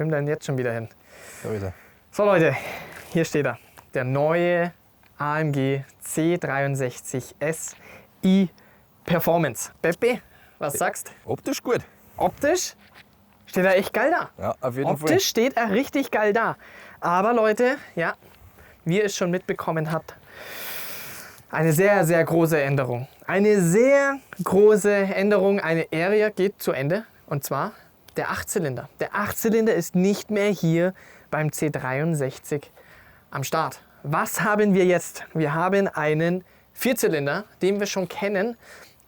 schwimmt denn jetzt schon wieder hin? Da wieder. So Leute, hier steht er. Der neue AMG C63 SI Performance. Pepe, was sagst? Optisch gut. Optisch steht er echt geil da. Ja, auf jeden Fall. Optisch steht er richtig geil da. Aber Leute, ja, wie ihr es schon mitbekommen habt, eine sehr, sehr große Änderung. Eine sehr große Änderung. Eine Area geht zu Ende. Und zwar der Achtzylinder. Der Achtzylinder ist nicht mehr hier beim C63 am Start. Was haben wir jetzt? Wir haben einen Vierzylinder, den wir schon kennen,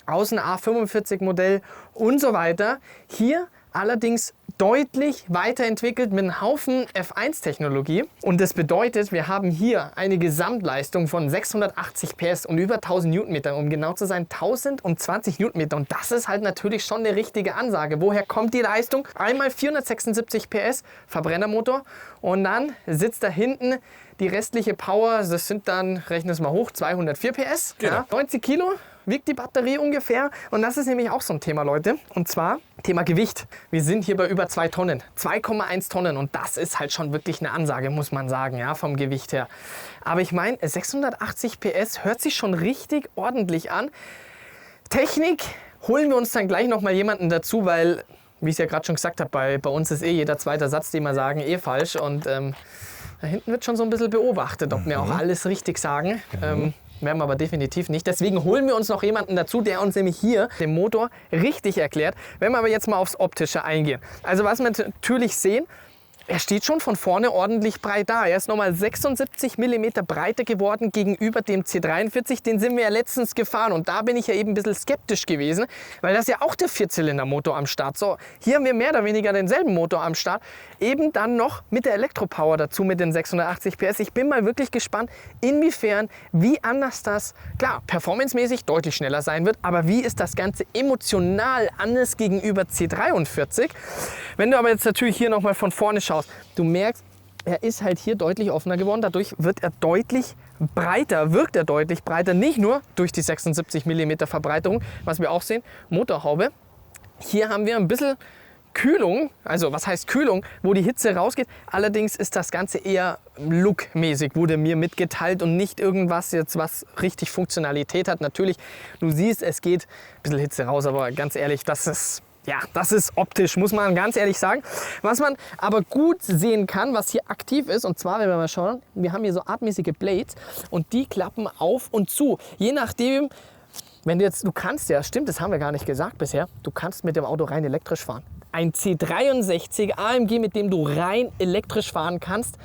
aus dem A45 Modell und so weiter. Hier allerdings deutlich weiterentwickelt mit einem Haufen F1-Technologie. Und das bedeutet, wir haben hier eine Gesamtleistung von 680 PS und über 1000 Newtonmeter, um genau zu sein 1020 Newtonmeter. Und das ist halt natürlich schon eine richtige Ansage. Woher kommt die Leistung? Einmal 476 PS Verbrennermotor und dann sitzt da hinten die restliche Power, das sind dann, rechne es mal hoch, 204 PS, Genau. ja, 90 Kilo. Wiegt die Batterie ungefähr. Und das ist nämlich auch so ein Thema, Leute. Und zwar Thema Gewicht. Wir sind hier bei über 2 Tonnen. 2,1 Tonnen. Und das ist halt schon wirklich eine Ansage, muss man sagen, ja, vom Gewicht her. Aber ich meine, 680 PS hört sich schon richtig ordentlich an. Technik holen wir uns dann gleich nochmal jemanden dazu, weil, wie ich es ja gerade schon gesagt habe, bei uns ist jeder zweite Satz, den wir sagen, falsch. Und da hinten wird schon so ein bisschen beobachtet, ob wir auch alles richtig sagen. Werden wir aber definitiv nicht. Deswegen holen wir uns noch jemanden dazu, der uns nämlich hier den Motor richtig erklärt. Wenn wir aber jetzt mal aufs Optische eingehen. Also was wir natürlich sehen, er steht schon von vorne ordentlich breit da. Er ist nochmal 76 mm breiter geworden gegenüber dem C43. Den sind wir ja letztens gefahren und da bin ich ja eben ein bisschen skeptisch gewesen, weil das ist ja auch der Vierzylindermotor am Start. So, hier haben wir mehr oder weniger denselben Motor am Start. Eben dann noch mit der Elektropower dazu mit den 680 PS. Ich bin mal wirklich gespannt, inwiefern, wie anders das, klar, performancemäßig deutlich schneller sein wird, aber wie ist das Ganze emotional anders gegenüber C43? Wenn du aber jetzt natürlich hier nochmal von vorne schaust, du merkst, er ist halt hier deutlich offener geworden. Dadurch wird er deutlich breiter, wirkt er deutlich breiter. Nicht nur durch die 76 mm Verbreiterung, was wir auch sehen, Motorhaube. Hier haben wir ein bisschen Kühlung, also was heißt Kühlung, wo die Hitze rausgeht. Allerdings ist das Ganze eher lookmäßig, wurde mir mitgeteilt und nicht irgendwas jetzt, was richtig Funktionalität hat. Natürlich, du siehst, es geht ein bisschen Hitze raus, aber ganz ehrlich, das ist optisch, muss man ganz ehrlich sagen. Was man aber gut sehen kann, was hier aktiv ist, und zwar, wenn wir mal schauen, wir haben hier so artmäßige Blades und die klappen auf und zu. Je nachdem, wenn du kannst ja, stimmt, das haben wir gar nicht gesagt bisher, du kannst mit dem Auto rein elektrisch fahren. Ein C63 AMG, mit dem du rein elektrisch fahren kannst.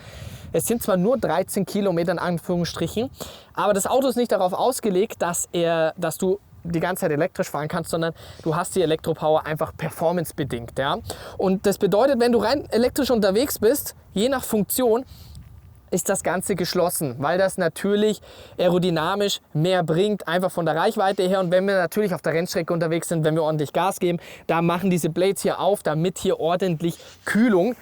Es sind zwar nur 13 Kilometer in Anführungsstrichen, aber das Auto ist nicht darauf ausgelegt, dass du die ganze Zeit elektrisch fahren kannst, sondern du hast die Elektropower einfach performancebedingt. Ja? Und das bedeutet, wenn du rein elektrisch unterwegs bist, je nach Funktion, ist das Ganze geschlossen, weil das natürlich aerodynamisch mehr bringt, einfach von der Reichweite her. Und wenn wir natürlich auf der Rennstrecke unterwegs sind, wenn wir ordentlich Gas geben, da machen diese Blades hier auf, damit hier ordentlich Kühlung,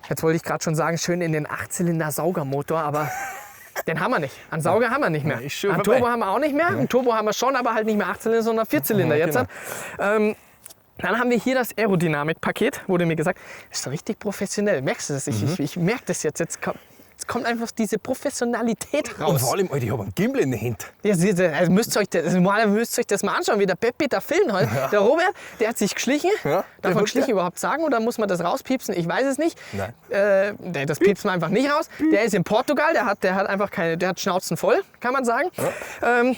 jetzt wollte ich gerade schon sagen, schön in den 8-Zylinder-Saugermotor, aber den haben wir nicht. Einen Sauger haben wir nicht mehr. Einen Turbo haben wir auch nicht mehr. Einen Turbo haben wir schon, aber halt nicht mehr 8-Zylinder, sondern 4-Zylinder jetzt. Genau. Dann haben wir hier das Aerodynamik-Paket, wurde mir gesagt, ist so richtig professionell. Merkst du das? Ich merke das jetzt. Jetzt kommt einfach diese Professionalität raus. Und vor allem, Alter, ich habe einen Gimbal in der Hand. Ja, also müsst ihr euch das mal anschauen, wie der Pepe da filmt heute. Ja. Der Robert, der hat sich geschlichen. Ja, darf man geschlichen überhaupt sagen oder muss man das rauspiepsen? Ich weiß es nicht. Nein. Das piepst man einfach nicht raus. Der ist in Portugal, der hat einfach der hat Schnauzen voll, kann man sagen.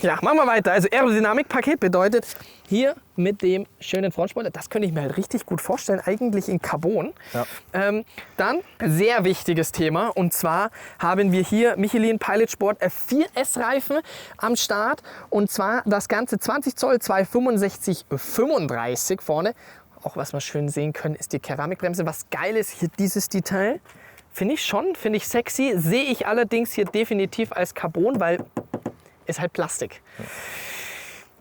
Ja, machen wir weiter. Also Aerodynamik-Paket bedeutet hier mit dem schönen Frontspoiler, das könnte ich mir halt richtig gut vorstellen, eigentlich in Carbon. Ja. Dann sehr wichtiges Thema, und zwar haben wir hier Michelin Pilot Sport F4S Reifen am Start, und zwar das Ganze 20 Zoll 265 35 vorne. Auch was wir schön sehen können, ist die Keramikbremse. Was geil ist hier dieses Detail, finde ich sexy, sehe ich allerdings hier definitiv als Carbon, weil ist halt Plastik.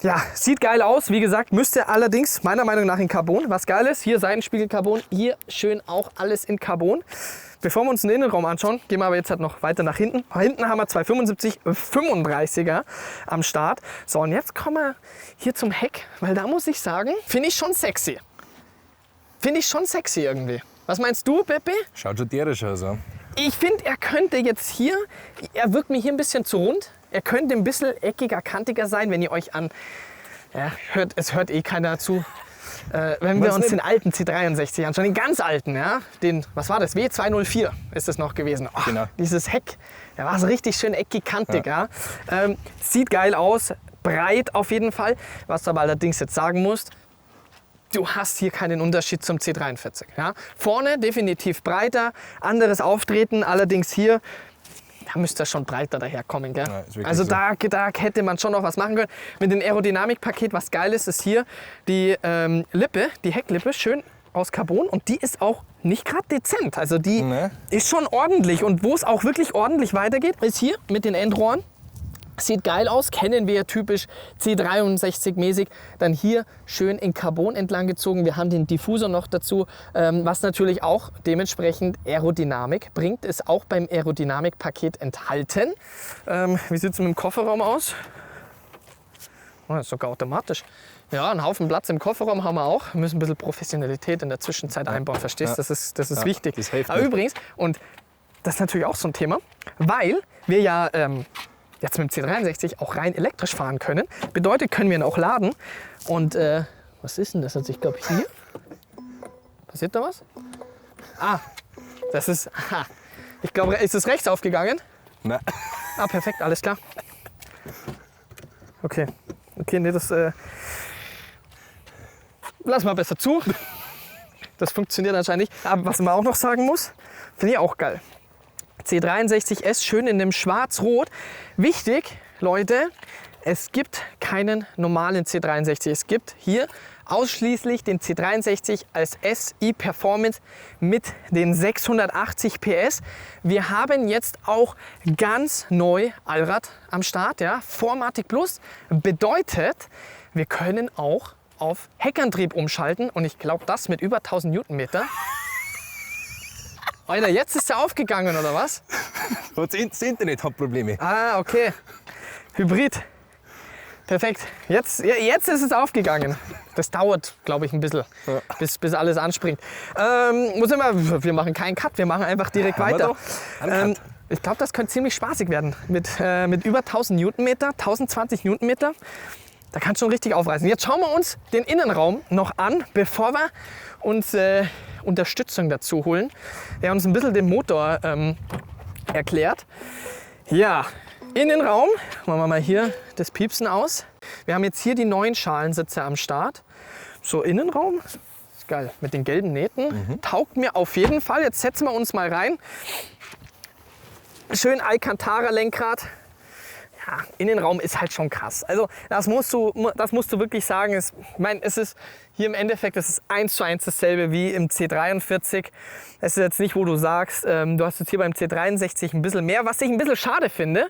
Ja, sieht geil aus. Wie gesagt, müsste allerdings meiner Meinung nach in Carbon. Was geil ist, hier Seitenspiegel Carbon, hier schön auch alles in Carbon. Bevor wir uns den Innenraum anschauen, gehen wir aber jetzt halt noch weiter nach hinten. Hinten haben wir 275 35er am Start. So, und jetzt kommen wir hier zum Heck, weil da muss ich sagen, finde ich schon sexy. Finde ich schon sexy irgendwie. Was meinst du, Pepe? Schaut schon tierisch aus. Ja. Ich finde, er könnte jetzt hier, er wirkt mir hier ein bisschen zu rund. Er könnte ein bisschen eckiger, kantiger sein, wenn ihr euch an, ja, es hört eh keiner zu. Wenn wir uns den alten C63 anschauen, den ganz alten, ja, den, was war das, W204 ist es noch gewesen. Oh, Genau. Dieses Heck, da war es richtig schön eckig, kantig. Ja. Sieht geil aus, breit auf jeden Fall. Was du aber allerdings jetzt sagen musst, du hast hier keinen Unterschied zum C43. Ja. Vorne definitiv breiter, anderes Auftreten, allerdings hier, da müsste er schon breiter daherkommen. Gell? Ja, also so. da hätte man schon noch was machen können. Mit dem Aerodynamikpaket, was geil ist hier die Lippe, die Hecklippe, schön aus Carbon und die ist auch nicht gerade dezent. Also die ist schon ordentlich und wo es auch wirklich ordentlich weitergeht, ist hier mit den Endrohren. Sieht geil aus, kennen wir ja typisch C63-mäßig. Dann hier schön in Carbon entlang gezogen. Wir haben den Diffusor noch dazu, was natürlich auch dementsprechend Aerodynamik bringt. Ist auch beim Aerodynamikpaket enthalten. Wie sieht es mit dem Kofferraum aus? Oh, das ist sogar automatisch. Ja, einen Haufen Platz im Kofferraum haben wir auch. Wir müssen ein bisschen Professionalität in der Zwischenzeit einbauen, verstehst du? Das ist wichtig. Das hilft Aber nicht. übrigens, und das ist natürlich auch so ein Thema, weil wir ja jetzt mit dem C63 auch rein elektrisch fahren können. Bedeutet, können wir ihn auch laden. Und was ist denn das jetzt? Ich glaube hier. Passiert da was? Ah, das ist. Aha. Ich glaube, ist es rechts aufgegangen? Nein. Ah, perfekt, alles klar. Okay. Okay, nee, das lass mal besser zu. Das funktioniert anscheinend nicht. Aber was man auch noch sagen muss, finde ich auch geil. C63S schön in dem Schwarz-Rot. Wichtig, Leute, es gibt keinen normalen C63. Es gibt hier ausschließlich den C63 als SI Performance mit den 680 PS. Wir haben jetzt auch ganz neu Allrad am Start, ja, 4MATIC Plus. Bedeutet, wir können auch auf Heckantrieb umschalten und ich glaube, das mit über 1000 Newtonmeter. Alter, jetzt ist er aufgegangen, oder was? Das Internet hat Probleme. Ah, okay. Hybrid. Perfekt. Jetzt ist es aufgegangen. Das dauert, glaube ich, ein bisschen, bis alles anspringt. Wo sind wir? Wir machen keinen Cut, wir machen einfach direkt weiter. Ich glaube, das könnte ziemlich spaßig werden. Mit über 1000 Newtonmeter, 1020 Newtonmeter. Da kann es schon richtig aufreißen. Jetzt schauen wir uns den Innenraum noch an, bevor wir uns Unterstützung dazu holen, der uns ein bisschen den Motor erklärt. Ja, Innenraum, machen wir mal hier das Piepsen aus. Wir haben jetzt hier die neuen Schalensitze am Start. So, Innenraum, ist geil, mit den gelben Nähten. Taugt mir auf jeden Fall. Jetzt setzen wir uns mal rein. Schön Alcantara-Lenkrad. Ja, Innenraum ist halt schon krass. Also das musst du wirklich sagen. Ich meine, es ist hier im Endeffekt, es ist 1:1 dasselbe wie im C43. Es ist jetzt nicht, wo du sagst, du hast jetzt hier beim C63 ein bisschen mehr, was ich ein bisschen schade finde,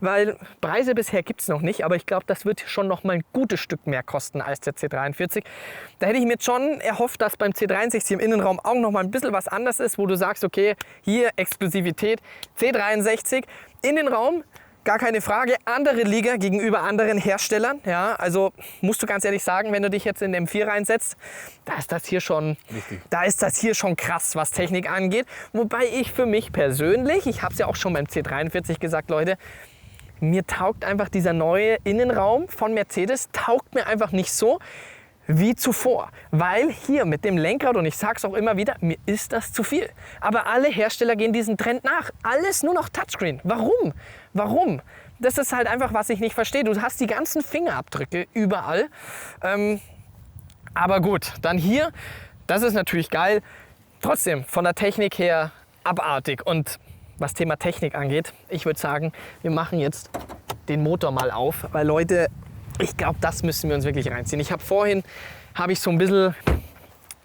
weil Preise bisher gibt es noch nicht, aber ich glaube, das wird schon noch mal ein gutes Stück mehr kosten als der C43. Da hätte ich mir schon erhofft, dass beim C63 im Innenraum auch noch mal ein bisschen was anders ist, wo du sagst, okay, hier Exklusivität, C63, Innenraum, gar keine Frage, andere Liga gegenüber anderen Herstellern. Ja, also musst du ganz ehrlich sagen, wenn du dich jetzt in den M4 reinsetzt, da ist das hier schon krass, was Technik angeht. Wobei ich für mich persönlich, ich habe es ja auch schon beim C43 gesagt, Leute, mir taugt einfach dieser neue Innenraum von Mercedes, taugt mir einfach nicht so wie zuvor. Weil hier mit dem Lenkrad, und ich sage es auch immer wieder, mir ist das zu viel. Aber alle Hersteller gehen diesem Trend nach. Alles nur noch Touchscreen. Warum? Warum? Das ist halt einfach, was ich nicht verstehe. Du hast die ganzen Fingerabdrücke überall. Aber gut, dann hier, das ist natürlich geil. Trotzdem, von der Technik her abartig. Und was Thema Technik angeht, ich würde sagen, wir machen jetzt den Motor mal auf. Weil Leute, ich glaube, das müssen wir uns wirklich reinziehen. Ich habe vorhin,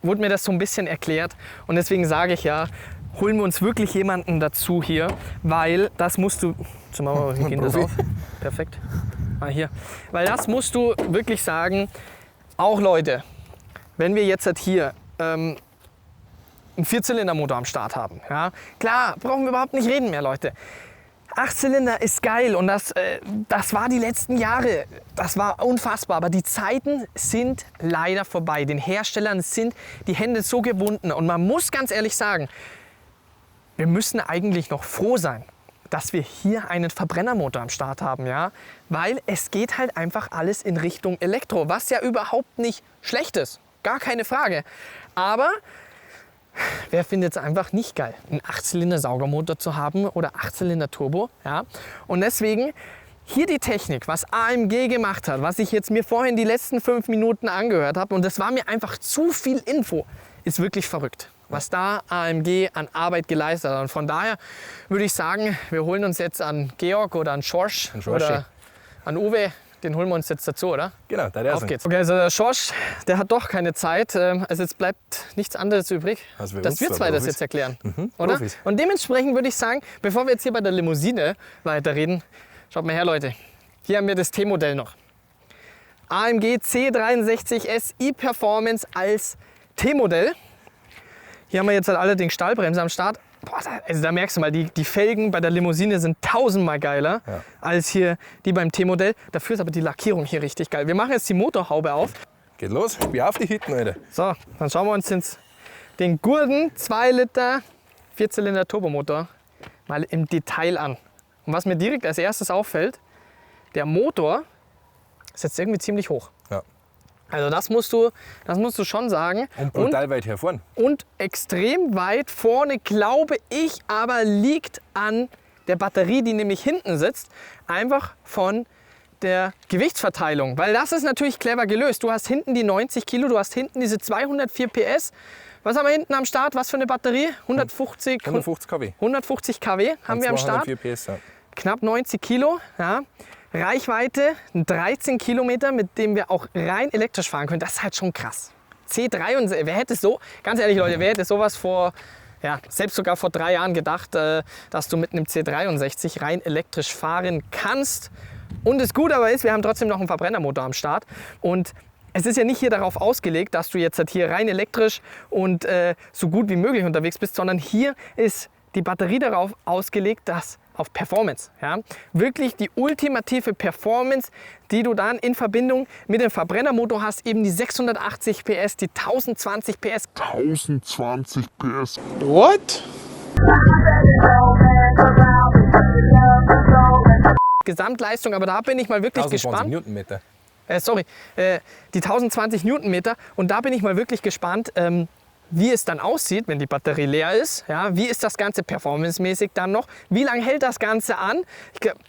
wurde mir das so ein bisschen erklärt. Und deswegen sage ich ja, holen wir uns wirklich jemanden dazu hier. Weil das musst du... Wie geht das auf? Perfekt. Ah, hier. Weil das musst du wirklich sagen, auch Leute, wenn wir jetzt halt hier einen Vierzylindermotor am Start haben, ja, klar, brauchen wir überhaupt nicht reden mehr, Leute. Achtzylinder ist geil und das war die letzten Jahre, das war unfassbar, aber die Zeiten sind leider vorbei. Den Herstellern sind die Hände so gewunden und man muss ganz ehrlich sagen, wir müssen eigentlich noch froh sein, dass wir hier einen Verbrennermotor am Start haben, ja, weil es geht halt einfach alles in Richtung Elektro, was ja überhaupt nicht schlecht ist, gar keine Frage, aber wer findet es einfach nicht geil, einen 8-Zylinder-Saugermotor zu haben oder 8-Zylinder-Turbo, ja, und deswegen hier die Technik, was AMG gemacht hat, was ich jetzt mir vorhin die letzten 5 Minuten angehört habe und das war mir einfach zu viel Info, ist wirklich verrückt, was da AMG an Arbeit geleistet hat. Und von daher würde ich sagen, wir holen uns jetzt an Georg oder an Schorsch oder an Uwe, den holen wir uns jetzt dazu, oder? Genau, da Auf geht's. Okay, also der Schorsch, der hat doch keine Zeit. Also jetzt bleibt nichts anderes übrig, Also dass wir zwei das jetzt erklären, oder? Profis. Und dementsprechend würde ich sagen, bevor wir jetzt hier bei der Limousine weiterreden, schaut mal her, Leute. Hier haben wir das T-Modell noch. AMG C63 SI Performance als T-Modell. Hier haben wir jetzt halt allerdings Stahlbremse am Start. Boah, also da merkst du mal, die Felgen bei der Limousine sind 1000-mal geiler als hier die beim T-Modell. Dafür ist aber die Lackierung hier richtig geil. Wir machen jetzt die Motorhaube auf. Geht los, spiel auf die Hitten, Alter. So, dann schauen wir uns jetzt den Gurden 2 Liter 4-Zylinder Turbomotor mal im Detail an. Und was mir direkt als erstes auffällt, der Motor ist jetzt irgendwie ziemlich hoch. Ja. Also das musst du schon sagen. Und brutal weit her vorne. Und extrem weit vorne, glaube ich, aber liegt an der Batterie, die nämlich hinten sitzt, einfach von der Gewichtsverteilung. Weil das ist natürlich clever gelöst. Du hast hinten die 90 Kilo, du hast hinten diese 204 PS. Was haben wir hinten am Start? Was für eine Batterie? 150 kW. 150 kW haben wir am Start. 204 PS, ja. Knapp 90 Kilo. Ja. Reichweite 13 Kilometer, mit dem wir auch rein elektrisch fahren können. Das ist halt schon krass. C63, wer hätte so, ganz ehrlich Leute, wer hätte sowas vor, ja, selbst sogar vor 3 Jahren gedacht, dass du mit einem C63 rein elektrisch fahren kannst. Und das Gute aber ist, wir haben trotzdem noch einen Verbrennermotor am Start. Und es ist ja nicht hier darauf ausgelegt, dass du jetzt halt hier rein elektrisch und so gut wie möglich unterwegs bist, sondern hier ist die Batterie darauf ausgelegt, dass auf Performance, ja, wirklich die ultimative Performance, die du dann in Verbindung mit dem Verbrennermotor hast, eben die 680 PS, die 1020 PS. 1020 PS. What? Gesamtleistung, aber da bin ich mal wirklich 1020 gespannt. Newtonmeter. Die 1020 Newtonmeter und da bin ich mal wirklich gespannt, wie es dann aussieht, wenn die Batterie leer ist. Ja, wie ist das Ganze performancemäßig dann noch? Wie lange hält das Ganze an?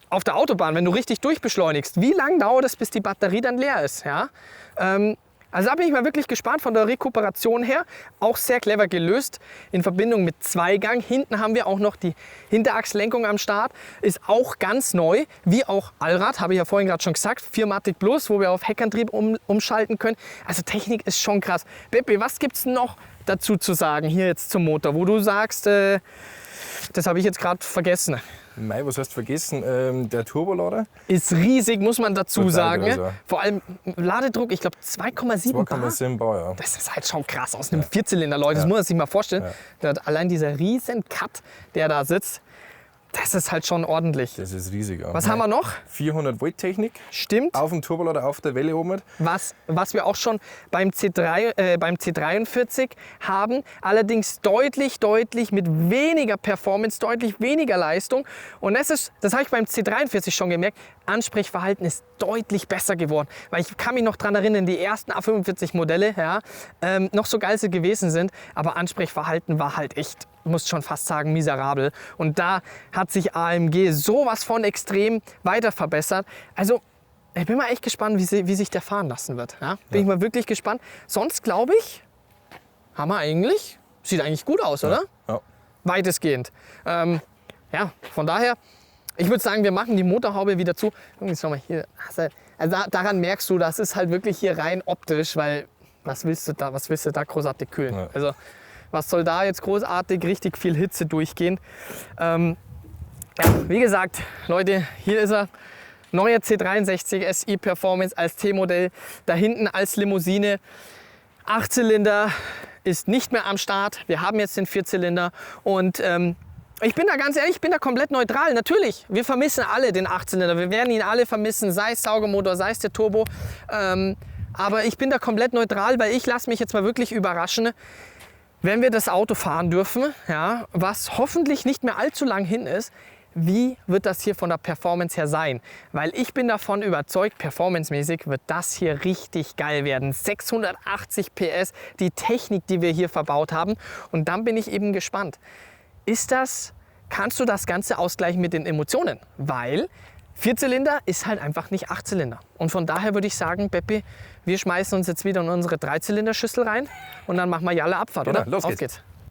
Auf der Autobahn, wenn du richtig durchbeschleunigst, wie lange dauert es, bis die Batterie dann leer ist? Ja? Also da bin ich mal wirklich gespannt von der Rekuperation her. Auch sehr clever gelöst in Verbindung mit Zweigang. Hinten haben wir auch noch die Hinterachslenkung am Start. Ist auch ganz neu, wie auch Allrad, habe ich ja vorhin gerade schon gesagt. 4Matic Plus, wo wir auf Heckantrieb umschalten können. Also Technik ist schon krass. Pepe, was gibt es noch dazu zu sagen hier jetzt zum Motor, wo du sagst, das habe ich jetzt gerade vergessen? Mei, was hast du vergessen? Der Turbolader? Ist riesig, muss man dazu Total sagen. größer. Vor allem Ladedruck, ich glaube 2,7 Bar. 2,7 Bar, ja. Das ist halt schon krass aus einem Vierzylinder, Leute. Das muss man sich mal vorstellen. Ja. Allein dieser riesen Cut, der da sitzt, das ist halt schon ordentlich. Das ist riesig. Ja. Was haben wir noch? 400 Volt Technik. Stimmt. Auf dem Turbolader, auf der Welle oben. Was wir auch schon beim C43 haben, allerdings deutlich mit weniger Performance, deutlich weniger Leistung. Und das habe ich beim C43 schon gemerkt, Ansprechverhalten ist deutlich besser geworden. Weil ich kann mich noch daran erinnern, die ersten A45-Modelle, ja, noch so geil sie gewesen sind, aber Ansprechverhalten war halt echt, muss schon fast sagen, miserabel. Und da hat sich AMG sowas von extrem weiter verbessert. Also ich bin mal echt gespannt, wie sich der fahren lassen wird. Ja? Bin ich mal wirklich gespannt. Sonst glaube ich, sieht eigentlich gut aus, oder? Ja. Weitestgehend. Ja, von daher, ich würde sagen, wir machen die Motorhaube wieder zu. Jetzt noch mal hier. Also daran merkst du, das ist halt wirklich hier rein optisch, weil was willst du da großartig kühlen? Ja. Also was soll da jetzt großartig richtig viel Hitze durchgehen? Ja, wie gesagt, Leute, hier ist er. Neuer C63 SI Performance als T-Modell. Da hinten als Limousine. 8-Zylinder ist nicht mehr am Start. Wir haben jetzt den 4-Zylinder. Und Ich bin da ganz ehrlich, ich bin da komplett neutral. Natürlich, wir vermissen alle den 8-Zylinder. Wir werden ihn alle vermissen, sei es Saugemotor, sei es der Turbo. Aber ich bin da komplett neutral, weil ich lasse mich jetzt mal wirklich überraschen, wenn wir das Auto fahren dürfen, ja, was hoffentlich nicht mehr allzu lang hin ist. Wie wird das hier von der Performance her sein? Weil ich bin davon überzeugt, performancemäßig wird das hier richtig geil werden. 680 PS, die Technik, die wir hier verbaut haben. Und dann bin ich eben gespannt. Kannst du das Ganze ausgleichen mit den Emotionen? Weil 4-Zylinder ist halt einfach nicht 8-Zylinder. Und von daher würde ich sagen, Beppi, wir schmeißen uns jetzt wieder in unsere 3-Zylinder-Schüssel rein und dann machen wir Jalle Abfahrt, Genau, oder? los Auf geht's. geht's.